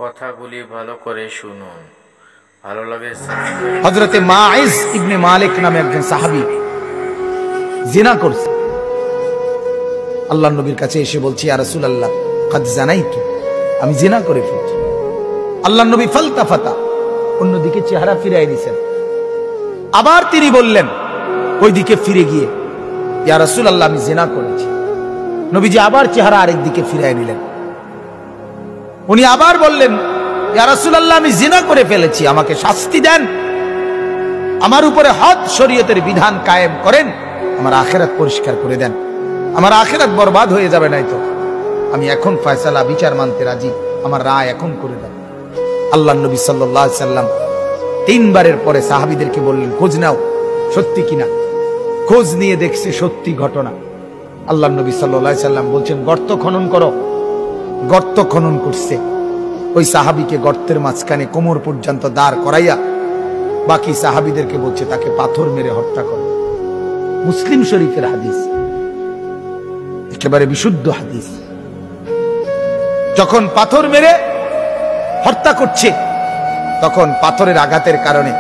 কথাগুলি ভালো করে শুনুন, ভালো লাগে। হযরতে মাইজ ইবনে মালিক নামে একজন সাহাবী জিনা করছে। আল্লাহর নবীর কাছে এসে বলছি, ইয়া রাসূলুল্লাহ কাদ জানাইতু, আমি জিনা করে ফেলেছি। আল্লাহর নবী ফালতাফাতা, অন্যদিকে চেহারা ফিরাই দিয়েছেন। আবার তিনি বললেন ওইদিকে ফিরে গিয়ে, ইয়া রাসূলুল্লাহ আমি জিনা করেছি। নবীজি আবার চেহারা আরেক দিকে ফিরাই নিলেন। উনি আবার বললেন, ইয়া রাসূলুল্লাহ আমি জিনা করে ফেলেছি, আমাকে শাস্তি দেন, আমার উপরে হদ শরীয়তের বিধান কায়েম করেন, আমার আখিরাত পরিষ্কার করে দেন, আমার আখিরাত বরবাদ হয়ে যাবে নাই তো। আমি এখন ফয়সালা বিচার মানতে রাজি, আমার রায় এখন করে দেন। আল্লাহর নবী সাল্লাল্লাহু আলাইহি সাল্লাম তিনবারের পরে সাহাবীদেরকে বললেন, খোঁজ নাও সত্যি কিনা। খোঁজ নিয়ে দেখছে সত্যি ঘটনা। আল্লাহর নবী সাল্লাল্লাহু আলাইহি সাল্লাম বলছেন, গর্ত খনন করো। গর্ত খনন করছে। ওই সাহাবীকে গর্তের মাঝখানে কোমর পর্যন্ত দাঁড় করাইয়া বাকি সাহাবীদেরকে বলছে তাকে পাথর মেরে হত্যা করো। মুসলিম শরীফের হাদিস, একেবারে বিশুদ্ধ হাদিস। যখন পাথর মেরে হত্যা করছে, তখন পাথরের আঘাতের কারণে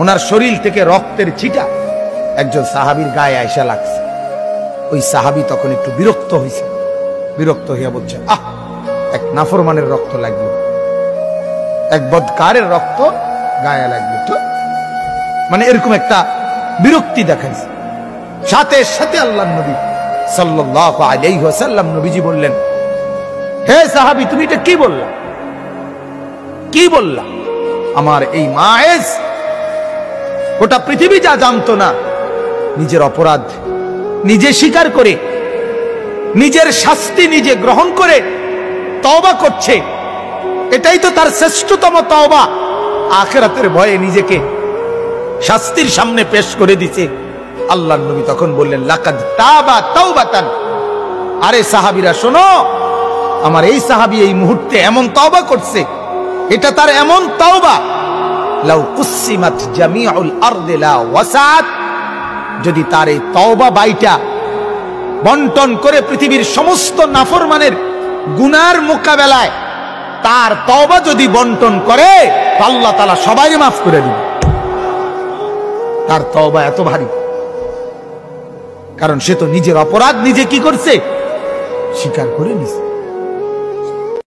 ওনার শরীর থেকে রক্তের ছিটা একজন সাহাবীর গায়ে আয়সা লাগছে। ওই সাহাবী তখন একটু বিরক্ত হয়েছে। বিরক্ত হইয়া বলছে, আহ, এক নাফরমানের রক্ত লাগলো, এক বদকারের রক্ত গায়ে লাগলো, তো মানে এরকম একটা বিরক্তি দেখাইছে। সাথে সাথে আল্লাহর নবী সাল্লাল্লাহু আলাইহি ওয়াসাল্লাম নবীজি বললেন, হে সাহাবী তুমি এটা কি বললা, কি বললা? আমার এই মায়েজ গোটা পৃথিবী যা জানতো না, নিজের অপরাধ নিজে স্বীকার করে, নিজের শাস্তি নিজে গ্রহণ করে তওবা করছে। এটাই তো তার শ্রেষ্ঠতম তওবা। আখিরাতের ভয়ে নিজেকে শাস্তির সামনে পেশ করে দিছে। আল্লাহর নবী তখন বললেন, লাকাদ তাবা তাওবাতান। আরে সাহাবীরা শোনো, আমার এই সাহাবী এই মুহূর্তে এমন তওবা করছে, এটা তার এমন তওবা, লাউ কুসিমাত জামিউল আরদি লা ওয়াসাত। যদি তার এই তওবা বাইটা বন্টন করে পৃথিবীর সমস্ত নাফরমানের গুনার মোকাবেলায় তার তওবা যদি বন্টন করে, আল্লাহ তাআলা সবাই মাফ করে দিবে। তার তওবা এত ভারী, কারণ সে তো নিজের অপরাধ নিজে কি করছে, স্বীকার করে নিছে।